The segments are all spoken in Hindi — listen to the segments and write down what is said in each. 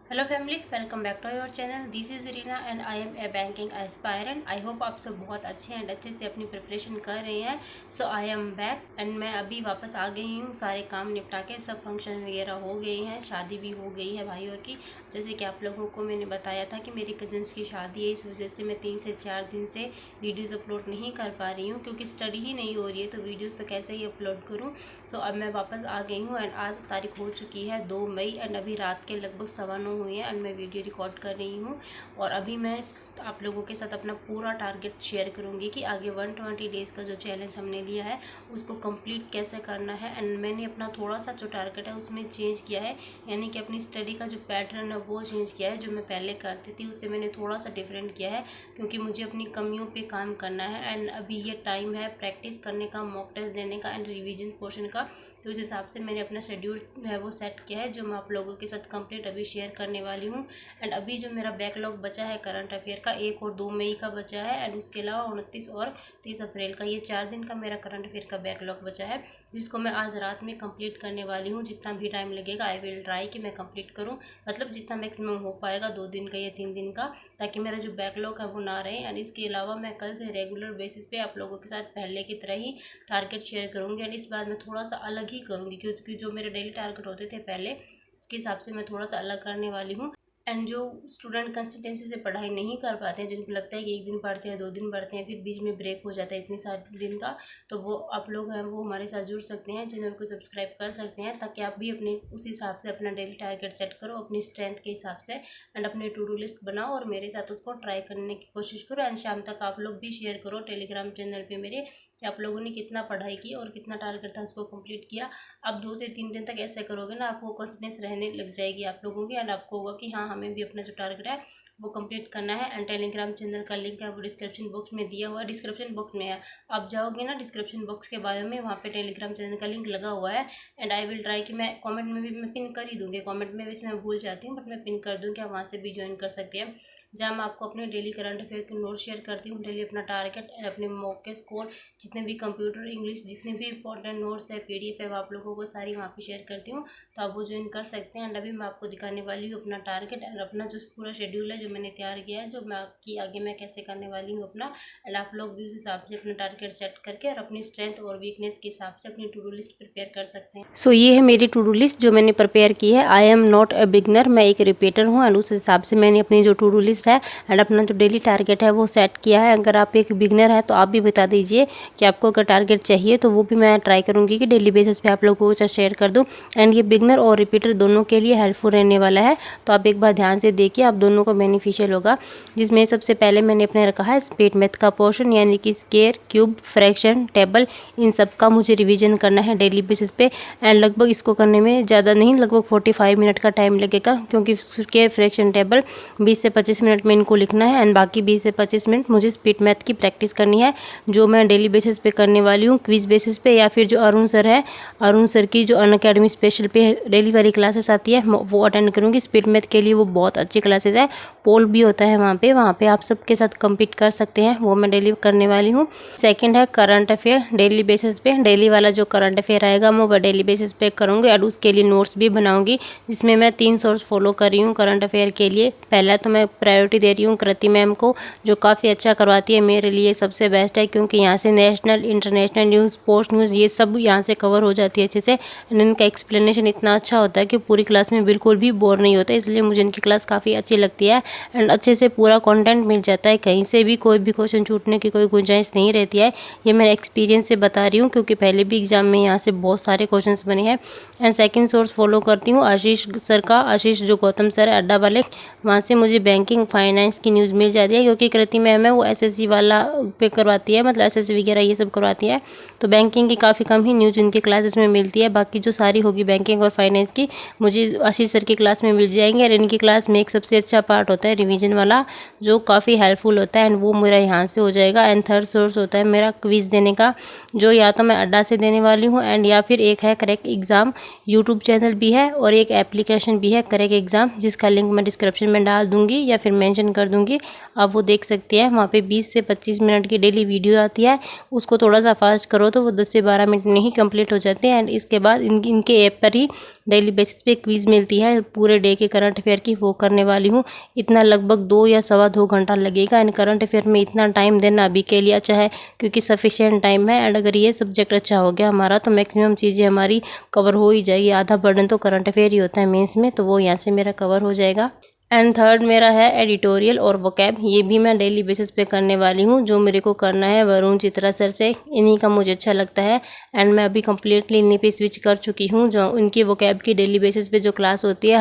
Hello family, welcome back to your channel. This is Reena and I am a banking aspirant. I hope आप सब बहुत अच्छे एंड अच्छे से अपनी प्रिपरेशन कर रहे हैं। सो आई एम बैक एंड मैं अभी वापस आ गई हूँ। सारे काम निपटा के सब फंक्शन वगैरह हो गए हैं, शादी भी हो गई है भाई और की। जैसे कि आप लोगों को मैंने बताया था कि मेरी कजन्स की शादी है, इस वजह से मैं 3 से 4 दिन से वीडियोज़ अपलोड नहीं कर पा रही हूँ, क्योंकि स्टडी ही नहीं हो रही है तो वीडियोज़ तो कैसे ही अपलोड करूँ। सो अब मैं वापस आ गई हूँ एंड आज तारीख हो चुकी है 2 मई एंड अभी रात के लगभग 9:15 हुए हैं एंड मैं वीडियो रिकॉर्ड कर रही हूँ। और अभी मैं आप लोगों के साथ अपना पूरा टारगेट शेयर करूँगी कि आगे 120 डेज़ का जो चैलेंज हमने लिया है उसको कंप्लीट कैसे करना है। एंड मैंने अपना थोड़ा सा जो टारगेट है उसमें चेंज किया है, यानी कि अपनी स्टडी का जो पैटर्न है वो चेंज किया है। जो मैं पहले करती थी उससे मैंने थोड़ा सा डिफरेंट किया है, क्योंकि मुझे अपनी कमियों पे काम करना है एंड अभी ये टाइम है प्रैक्टिस करने का, मॉक टेस्ट देने का एंड रिवीजन पोर्शन का। तो उस हिसाब से मैंने अपना शेड्यूल है वो सेट किया है, जो मैं आप लोगों के साथ कंप्लीट अभी शेयर करने वाली हूँ। एंड अभी जो मेरा बैकलॉग बचा है करंट अफेयर का 1 और 2 मई का बचा है एंड उसके अलावा 29 और 30 अप्रैल का, ये 4 दिन का मेरा करंट अफेयर का बैकलॉग बचा है, जिसको मैं आज रात में कंप्लीट करने वाली हूँ। जितना भी टाइम लगेगा आई विल ट्राई कि मैं कंप्लीट करूँ, मतलब जितना मैक्सिमम हो पाएगा 2 दिन का या 3 दिन का, ताकि मेरा जो बैकलॉग है वो ना रहे। एंड इसके अलावा मैं कल से रेगुलर बेसिस पे आप लोगों के साथ पहले की तरह ही टारगेट शेयर करूँगी। एंड इस बार मैं थोड़ा सा अलग ही करूँगी, क्योंकि जो मेरे डेली टारगेट होते थे पहले, उसके हिसाब से मैं थोड़ा सा अलग करने वाली हूँ। एंड जो स्टूडेंट कंसिस्टेंसी से पढ़ाई नहीं कर पाते हैं, जिनको लगता है कि 1 दिन पढ़ते हैं 2 दिन पढ़ते हैं फिर बीच में ब्रेक हो जाता है इतने सारे दिन का, तो वो आप लोग हैं वो हमारे साथ जुड़ सकते हैं, चैनल को सब्सक्राइब कर सकते हैं, ताकि आप भी अपने उस हिसाब से अपना डेली टारगेट सेट करो अपनी स्ट्रेंथ के हिसाब से एंड अपने टू डू लिस्ट बनाओ और मेरे साथ उसको ट्राई करने की कोशिश करो। एंड शाम तक आप लोग भी शेयर करो टेलीग्राम चैनल पे मेरे कि आप लोगों ने कितना पढ़ाई की और कितना टारगेट था उसको कंप्लीट किया। आप 2 से 3 दिन तक ऐसे करोगे ना, आपको कॉन्फिडेंस रहने लग जाएगी आप लोगों की एंड आपको होगा कि हाँ हमें भी अपना जो टारगेट है वो कंप्लीट करना है। एंड टेलीग्राम चैनल का लिंक है वो डिस्क्रिप्शन बॉक्स में दिया हुआ है, डिस्क्रिप्शन बॉक्स में है, आप जाओगे ना डिस्क्रिप्शन बॉक्स के बायो में, वहाँ पे टेलीग्राम चैनल का लिंक लगा हुआ है। एंड आई विल ट्राई कि मैं कमेंट में भी मैं पिन कर ही दूँगी, कमेंट में वैसे मैं भूल जाती हूँ बट मैं पिन कर दूँ कि आप वहाँ से भी ज्वाइन कर सकते हैं, जहाँ मैं आपको अपने डेली करंट अफेयर के नोट शेयर करती हूँ, डेली अपना टारगेट एंड अपने मॉक के स्कोर, जितने भी कंप्यूटर इंग्लिश जितने भी इंपॉर्टेंट नोट्स है PDF है वो आप लोगों को सारी वहाँ पे शेयर करती हूँ, तो आप वो ज्वाइन कर सकते हैं। एंड अभी मैं आपको दिखाने वाली हूँ अपना टारगेट एंड अपना जो पूरा शेड्यूल है जो मैंने तैयार किया है, जो मैं कि आगे मैं कैसे करने वाली हूँ अपना। एंड आप लोग भी उस हिसाब से अपना टारगेट सेट करके और अपनी स्ट्रेंथ और वीकनेस के हिसाब से अपनी टू डू लिस्ट प्रिपेयर कर सकते हैं। सो ये है मेरी टू डू लिस्ट जो मैंने प्रिपेयर की है। I am not a beginner, मैं एक रिपीटर हूँ एंड उस हिसाब से मैंने अपनी जो टू डू लिस्ट है एंड अपना जो डेली टारगेट है वो सेट किया है। अगर आप एक बिगनर है तो आप भी बता दीजिए कि आपको अगर टारगेट चाहिए, तो वो भी मैं ट्राई करूँगी कि डेली बेसिस पे आप लोगों के साथ शेयर कर दूँ। एंड ये बिगनर और रिपीटर दोनों के लिए हेल्पफुल रहने वाला है, तो आप एक बार ध्यान से देखिए, आप दोनों को बेनिफिशियल होगा। जिसमें सबसे पहले मैंने अपने रखा है स्पीड मैथ का पोर्शन, यानी कि स्क्वायर, क्यूब, फ्रैक्शन, टेबल, इन सब का मुझे रिवीजन करना है डेली बेसिस पे। एंड लगभग इसको करने में ज़्यादा नहीं, लगभग 45 मिनट का टाइम लगेगा, क्योंकि स्क्वायर, फ्रैक्शन, टेबल 20 से 25 मिनट में इनको लिखना है एंड बाकी 20 से 25 मिनट मुझे स्पीड मैथ की प्रैक्टिस करनी है, जो मैं डेली बेसिस पे करने वाली हूँ, क्विज बेसिस पे, या फिर जो अरुण सर है, अरुण सर की जो अनअकैडमी स्पेशल पे डेली वाली क्लासेस आती है वो अटेंड करूँगी। स्पीड मैथ के लिए वो बहुत अच्छी क्लासेस है, पोल भी होता है वहाँ पे आप सबके साथ कम्पीट कर सकते हैं, वो मैं डेली करने वाली हूँ। सेकंड है करंट अफेयर, डेली बेसिस पे, डेली वाला जो करंट अफेयर आएगा मैं वो डेली बेसिस पे करूँगी और उसके लिए नोट्स भी बनाऊँगी, जिसमें मैं 3 सोर्स फॉलो कर रही हूँ करंट अफेयर के लिए। पहला तो मैं प्रायोरिटी दे रही हूँ कृति मैम को, जो काफ़ी अच्छा करवाती है, मेरे लिए सबसे बेस्ट है, क्योंकि यहाँ से national international news, post news, ये सब यहाँ से कवर हो जाती है अच्छे से। एंड इनका एक्सप्लेनेशन इतना अच्छा होता है कि पूरी क्लास में बिल्कुल भी बोर नहीं होता, इसलिए मुझे इनकी क्लास काफ़ी अच्छी लगती है एंड अच्छे से पूरा कंटेंट मिल जाता है, कहीं से भी कोई भी क्वेश्चन छूटने की कोई गुंजाइश नहीं रहती है। ये मैं एक्सपीरियंस से बता रही हूँ, क्योंकि पहले भी एग्जाम में यहाँ से बहुत सारे क्वेश्चंस बने हैं। एंड सेकंड सोर्स फॉलो करती हूँ आशीष सर का, आशीष जो गौतम सर है अड्डा वाले, वहाँ से मुझे बैंकिंग फाइनेंस की न्यूज़ मिल जाती है, क्योंकि कृति मैम है वो SSC वाला पे करवाती है, मतलब SSC वगैरह ये सब करवाती है, तो बैंकिंग की काफ़ी कम ही न्यूज़ इनकी क्लासेस में मिलती है, बाकी जो सारी होगी बैंकिंग और फाइनेंस की मुझे आशीष सर की क्लास में मिल जाएंगे। और इनकी क्लास में एक सबसे अच्छा पार्ट होता है रिवीजन वाला, जो काफ़ी हेल्पफुल होता है एंड वो मेरा यहाँ से हो जाएगा। एंड थर्ड सोर्स होता है मेरा क्विज देने का, जो या तो मैं अड्डा से देने वाली हूँ एंड या फिर एक है करेक्ट एग्ज़ाम, यूट्यूब चैनल भी है और एक एप्लीकेशन भी है करेक्ट एग्ज़ाम, जिसका लिंक मैं डिस्क्रिप्शन में डाल दूँगी या फिर मेंशन कर दूंगी, आप वो देख सकते हैं। वहाँ पे 20 से 25 मिनट की डेली वीडियो आती है, उसको थोड़ा सा फास्ट करो तो वो 10 से 12 मिनट में ही कंप्लीट हो जाते हैं। एंड इसके बाद इनके ऐप पर ही डेली बेसिस पे क्विज़ मिलती है पूरे डे के करंट अफेयर की, वो करने वाली हूँ। इतना लगभग 2 या सवा 2 घंटा लगेगा। एंड करंट अफेयर में इतना टाइम देना अभी के लिए अच्छा है क्योंकि सफिशिएंट टाइम है। एंड अगर ये सब्जेक्ट अच्छा हो गया हमारा तो मैक्सिमम चीज़ें हमारी कवर हो ही जाएगी। आधा बर्डन तो करंट अफेयर ही होता है मेंस में, तो वो यहाँ से मेरा कवर हो जाएगा। एंड थर्ड मेरा है एडिटोरियल और वोकैब, ये भी मैं डेली बेसिस पे करने वाली हूँ। जो मेरे को करना है वरुण चित्रा सर से, इन्हीं का मुझे अच्छा लगता है। एंड मैं अभी कम्प्लीटली इन्हीं पे स्विच कर चुकी हूँ। जो उनकी वोकैब की डेली बेसिस पे जो क्लास होती है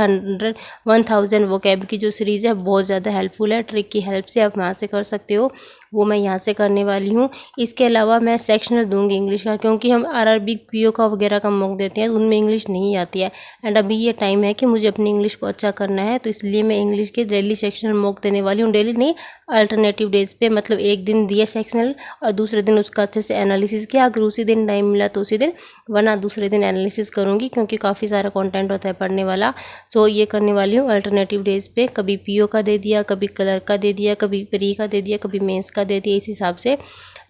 1000 वोकैब की जो सीरीज़ है बहुत ज़्यादा हेल्पफुल है। ट्रिक की हेल्प से आप वहाँ से कर सकते हो, वो मैं यहाँ से करने वाली हूँ। इसके अलावा मैं सेक्शनल दूंगी इंग्लिश का, क्योंकि हम आरआरबी पीओ का वगैरह का मॉक देते हैं तो उनमें इंग्लिश नहीं आती है। एंड अभी ये टाइम है कि मुझे अपनी इंग्लिश को अच्छा करना है, तो इसलिए मैं इंग्लिश के डेली सेक्शनल मॉक देने वाली हूँ। डेली नहीं, अल्टरनेटिव डेज पे, मतलब एक दिन दिया सेक्शनल और दूसरे दिन उसका अच्छे से एनालिसिस किया। अगर उसी दिन टाइम मिला तो उसी दिन, वरना दूसरे दिन एनालिसिस करूँगी क्योंकि काफ़ी सारा कंटेंट होता है पढ़ने वाला। सो ये करने वाली हूँ अल्टरनेटिव डेज पे। कभी पीओ का दे दिया, कभी कलर का दे दिया, कभी प्री का दे दिया, कभी मेंस का दे दिया, इस हिसाब से।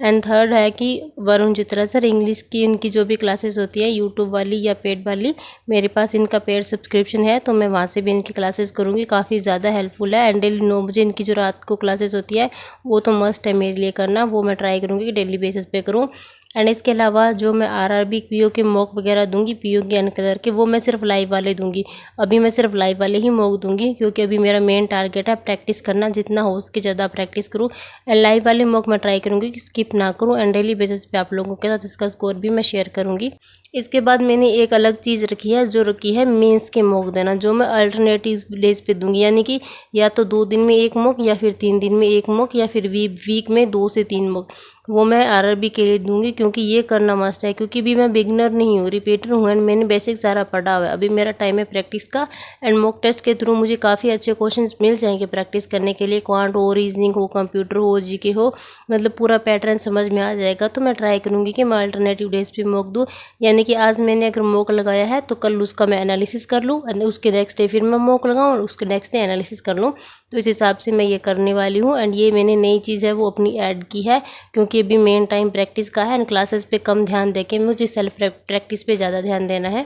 एंड थर्ड है कि वरुण चित्रा सर इंग्लिश की इनकी जो भी क्लासेस होती है यूट्यूब वाली या पेड वाली, मेरे पास इनका पेड सब्सक्रिप्शन है तो मैं वहाँ से भी इनकी क्लासेस करूँगी। काफ़ी ज़्यादा हेल्पफुल है। एंड डेली 9 बजे इनकी जो रात को क्लासेस होती है वो तो मस्ट है मेरे लिए करना, वो मैं ट्राई करूँगी कि डेली बेसिस पे करूँ। एंड इसके अलावा जो मैं आरआरबी पीओ के मॉक वगैरह दूंगी, पीओ के एंड कलर के, वो मैं सिर्फ लाइव वाले दूंगी। अभी मैं सिर्फ लाइव वाले ही मॉक दूंगी क्योंकि अभी मेरा मेन टारगेट है प्रैक्टिस करना, जितना हो उसके ज़्यादा प्रैक्टिस करूँ। एंड लाइव वाले मॉक मैं ट्राई करूँगी कि स्किप ना करूँ। एंड डेली बेसिस पे आप लोगों के साथ इसका स्कोर भी मैं शेयर करूँगी। इसके बाद मैंने एक अलग चीज़ रखी है, जो रखी है मेंस के मॉक देना, जो मैं अल्टरनेटिव डेज पे दूंगी। यानी कि या तो 2 दिन में एक मॉक, या फिर 3 दिन में एक मॉक, या फिर वीक में 2 से 3 मॉक, वो मैं आरआरबी के लिए दूंगी क्योंकि ये करना मस्ट है। क्योंकि भी मैं बिगनर नहीं हूँ, रिपीटर हूँ एंड मैंने बेसिक सारा पढ़ा हुआ है। अभी मेरा टाइम है प्रैक्टिस का। एंड मॉक टेस्ट के थ्रू मुझे काफ़ी अच्छे क्वेश्चंस मिल जाएंगे प्रैक्टिस करने के लिए। क्वांट हो, रीजनिंग हो, कंप्यूटर हो, जीके हो, मतलब पूरा पैटर्न समझ में आ जाएगा। तो मैं ट्राई करूँगी कि मैं अल्टरनेटिव डेज पे मॉक दूँ। यानी कि आज मैंने अगर मॉक लगाया है तो कल उसका मैं एनालिसिस कर लूँ, उसके नेक्स्ट डे फिर मैं मॉक लगाऊँ और उसके नेक्स्ट डे एनालिसिस कर लूँ। तो इस हिसाब से मैं ये करने वाली हूँ। एंड ये मैंने नई चीज़ है वो अपनी ऐड की है क्योंकि अभी मेन टाइम प्रैक्टिस का है एंड क्लासेस पे कम ध्यान देके मुझे सेल्फ प्रैक्टिस पे ज़्यादा ध्यान देना है।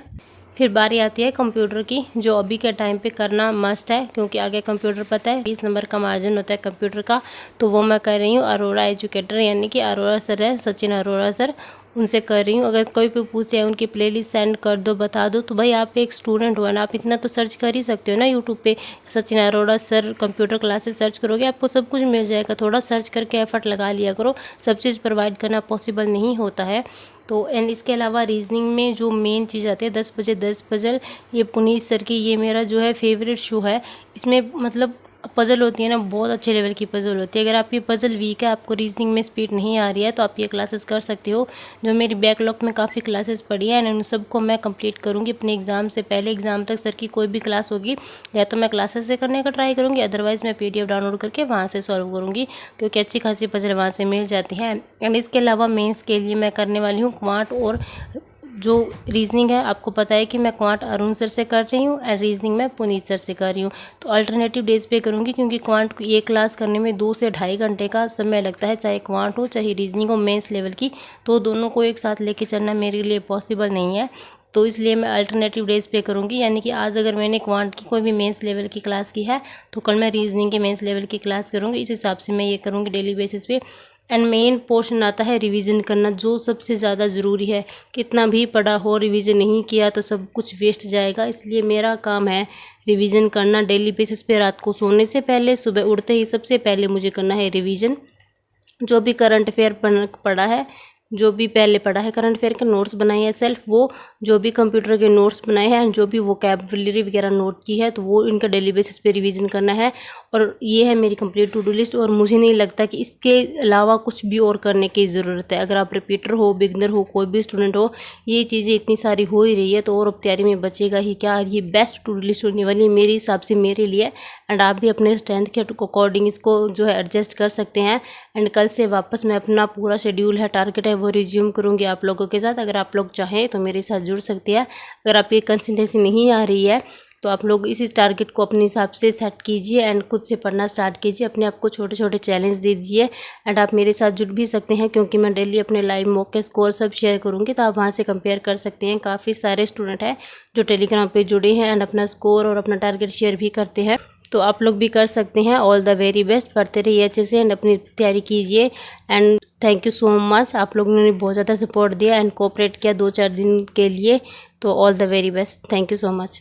फिर बारी आती है कंप्यूटर की, जो अभी के टाइम पे करना मस्ट है क्योंकि आगे कंप्यूटर पता है 20 नंबर का मार्जिन होता है कंप्यूटर का। तो वो मैं कर रही हूँ अरोड़ा एजुकेटर, यानी कि अरोड़ा सर है, सचिन अरोड़ा सर, उनसे कर रही हूँ। अगर कोई भी पूछे उनकी प्लेलिस्ट सेंड कर दो, बता दो, तो भाई आप एक स्टूडेंट हो ना, आप इतना तो सर्च कर ही सकते हो ना यूट्यूब पे। Sachin Arora sir computer classes search करोगे आपको सब कुछ मिल जाएगा। थोड़ा सर्च करके एफर्ट लगा लिया करो, सब चीज़ प्रोवाइड करना पॉसिबल नहीं होता है। तो एंड इसके अलावा रीजनिंग में जो मेन चीज़ आती है 10 बजे 10 पजल, ये पुनीत सर की, ये मेरा जो है फेवरेट शो है। इसमें मतलब पज़ल होती है ना, बहुत अच्छे लेवल की पज़ल होती है। अगर आपकी पज़ल वीक है, आपको रीजनिंग में स्पीड नहीं आ रही है, तो आप ये क्लासेस कर सकते हो। जो मेरी बैकलॉग में काफ़ी क्लासेस पड़ी है एंड उन सबको मैं कंप्लीट करूँगी अपने एग्ज़ाम से पहले। एग्ज़ाम तक सर की कोई भी क्लास होगी या तो मैं क्लासेस से करने का ट्राई करूँगी, अदरवाइज़ मैं PDF डाउनलोड करके वहाँ से सॉल्व करूँगी क्योंकि अच्छी खासी पज़ल वहाँ से मिल जाती है। एंड इसके अलावा मेंस के लिए मैं करने वाली हूँ क्वांट और जो रीजनिंग है। आपको पता है कि मैं क्वांट अरुण सर से कर रही हूँ एंड रीजनिंग मैं पुनीत सर से कर रही हूँ। तो अल्टरनेटिव डेज पे करूँगी क्योंकि क्वांट ये क्लास करने में 2 से ढाई घंटे का समय लगता है, चाहे क्वांट हो चाहे रीजनिंग हो मेंस लेवल की। तो दोनों को एक साथ लेके चलना मेरे लिए पॉसिबल नहीं है, तो इसलिए मैं अल्टरनेटिव डेज पे करूँगी। यानी कि आज अगर मैंने क्वांट की कोई भी मेंस लेवल की क्लास की है तो कल मैं रीजनिंग के मेंस लेवल की क्लास करूँगी। इस हिसाब से मैं ये करूँगी डेली बेसिस पे। एंड मेन पोर्शन आता है रिवीजन करना, जो सबसे ज़्यादा ज़रूरी है। कितना भी पढ़ा हो, रिवीजन नहीं किया तो सब कुछ वेस्ट जाएगा। इसलिए मेरा काम है रिवीजन करना डेली बेसिस पे। रात को सोने से पहले, सुबह उठते ही सबसे पहले मुझे करना है रिवीजन। जो भी करंट अफेयर पढ़ा है, जो भी पहले पढ़ा है करंट अफेयर के नोट्स बनाए हैं सेल्फ, वो जो भी कंप्यूटर के नोट्स बनाए हैं, जो भी वोकैबुलरी वगैरह नोट की है, तो वो इनका डेली बेसिस पे रिवीजन करना है। और ये है मेरी कंप्लीट टू डू लिस्ट। और मुझे नहीं लगता कि इसके अलावा कुछ भी और करने की ज़रूरत है। अगर आप रिपीटर हो, बिगनर हो, कोई भी स्टूडेंट हो, ये चीज़ें इतनी सारी हो ही रही है तो और अब तैयारी में बचेगा ही क्या। ये बेस्ट टू डू लिस्ट होने वाली है मेरे हिसाब से, मेरे लिए। एंड आप भी अपने स्ट्रेंथ के अकॉर्डिंग इसको जो है एडजस्ट कर सकते हैं। एंड कल से वापस मैं अपना पूरा शेड्यूल है, टारगेट है, वो रिज्यूम करूँगी आप लोगों के साथ। अगर आप लोग चाहें तो मेरे साथ जुड़ सकते हैं। अगर आपकी कंसिस्टेंसी नहीं आ रही है तो आप लोग इसी टारगेट को अपने हिसाब से सेट कीजिए एंड खुद से पढ़ना स्टार्ट कीजिए। अपने आप को छोटे छोटे चैलेंज दीजिए एंड आप मेरे साथ जुड़ भी सकते हैं, क्योंकि मैं डेली अपने लाइव मॉक के स्कोर सब शेयर करूँगी, तो आप वहाँ से कंपेयर कर सकते हैं। काफ़ी सारे स्टूडेंट हैं जो टेलीग्राम पे जुड़े हैं एंड अपना स्कोर और अपना टारगेट शेयर भी करते हैं, तो आप लोग भी कर सकते हैं। ऑल द वेरी बेस्ट, पढ़ते रहिए अच्छे से एंड अपनी तैयारी कीजिए and thank you so much. आप लोगों ने बहुत ज़्यादा सपोर्ट दिया एंड कोऑपरेट किया 2-4 दिन के लिए, तो all the very best, thank you so much.